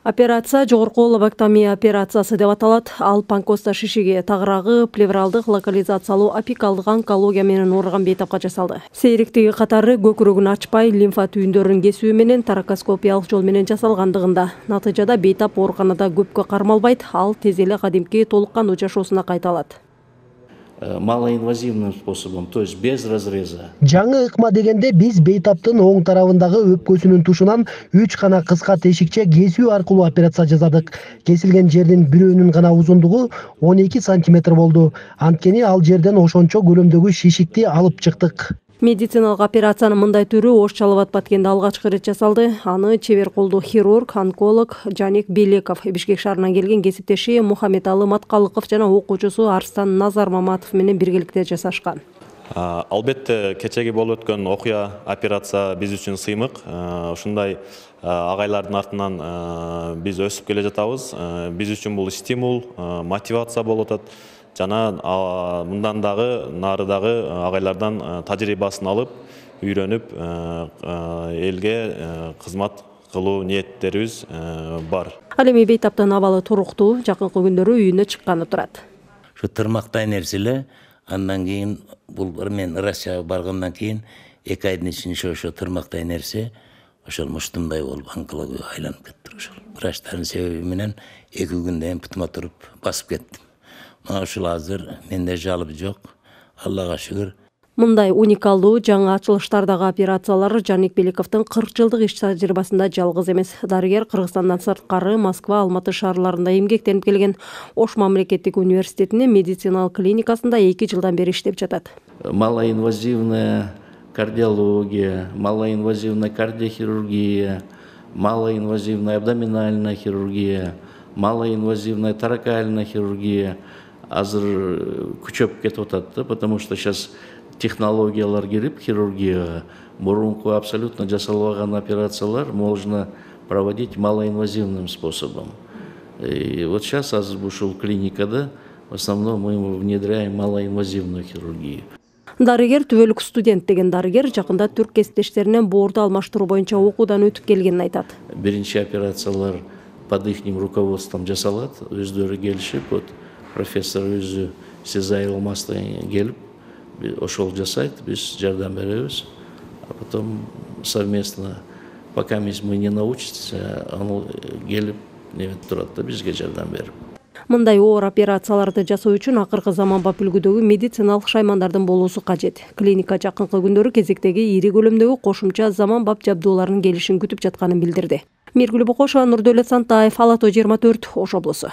Операция жогорку лобоктомия операциясы деп аталат. Ал панкоста шишиге тагырагы плевралдык локализациялуу апикалдык онкология менен ооруган бейтапка жасалды. Сейриктиги катары көкүрөгүн ачпай, лимфа түйүндөрүн кесүү менен таракоскопиялык жол менен жасалгандыгында. Натыйжада бейтап ооруканада көпкө кармалбайт, ал тез эле кадимки толуккандуу жашоосуна кайталат. Малоинвазивным способом, то есть без разреза. Жаңы ыкма дегенде биз бейтаптын оң тарабындагы өпкөсүнүн тушунан 3 гана кыска тешикче кесүү аркылуу операция жасадык. Кесилген жердин бирөөнүн гана узундугу 12 сантиметр болду. Анткени ал жерден ошончо көлөмдөгү шишикти алып чыктык. Медициналык операциянын мындай түрү Ош Чалабат Баткенде алгачкы ирет жасалды. Аны чебер колдуу хирург, онколог Жаник Белеков, Бишкек шаарынан келген кесиптеши Мухаммедалы Маткалыков жана окуучусу Арстан Назар Маматов менен биргеликте жасашкан. Албетте кечеги болуп өткөн окуя операция биз үчүн сыймык. Ушундай агайлардын артынан биз өсүп келе жатабыз. Биз үчүн бул стимул, мотивация болуп атат. Жана мындан дагы нарыдагы агайлардан тажрыйбасын алып, үйрөнүп, элге кызмат кылуу ниеттерибиз бар. Ал эми бейтаптын абалы туруктуу, жакынкы күндөрү үйүнө чыкканы турат. Şu tırmakтай нерселе, андан кийин бул мен Россияга баргандан кийин 2 айдын ичинде ошо тырмактай нерсе ошол муштумдай болуп онкология айланып кетти ошол. Врачтардын себеби менен 2 күндөн путума туруп басып кеттим. Мына ушул азыр менде жалып жок. Аллага шүгүр. Мындай уникалдуу жаңы ачылыштардагы операциялар Жаник Белековдун 40 жылдык иш тажрыйбасында жалгыз эмес. Дарыгер Кыргызстандан сырткары Москва, Алматы шаарларында эмгектенип келген. Ош мамлекеттик университетинин медициналык клиникасында 2 жылдан бери иштеп жатат. Малоинвазивная кардиология, малоинвазивная кардиохирургия, малоинвазивная абдоминальная хирургия, малоинвазивная торакальная хирургия азыр күчөп кетип атат, потому что сейчас технологиялар кирип хирургияга, мурунку абсолютно жасалбаган операциялар можно проводить малоинвазивным способом. И вот сейчас азыр ушул клиникада в основном мы внедряем малоинвазивную хирургию. Дарыгер түбөлүк студент деген дарыгер жакында түрк кесиптештеринен боорду алмаштыруу боюнча окуудан өтүп келгенин айтат. Биринчи операциялар под ихним руководством жасалат, өздөрү келишип, вот профессор өзү сезай алмастан келип, ошол жасайт, биз жардам беребиз, а потом совместно, пока мы не научимся, он келип неметип турат да бизге жардам берип. Мындай оор операцияларды жасоо үчүн акыркы заманбап үлгүдөгү медициналык шаймандардын болуусу кажет. Клиника жакынкы күндөрү кезектеги ири көлөмдөгү кошумча заманбап жабдуулардын келишин күтүп жатканын билдирди. Миргүл Бокошова, Нурдөлөт Сантаев, Ала Тоо 24, Ош облусу.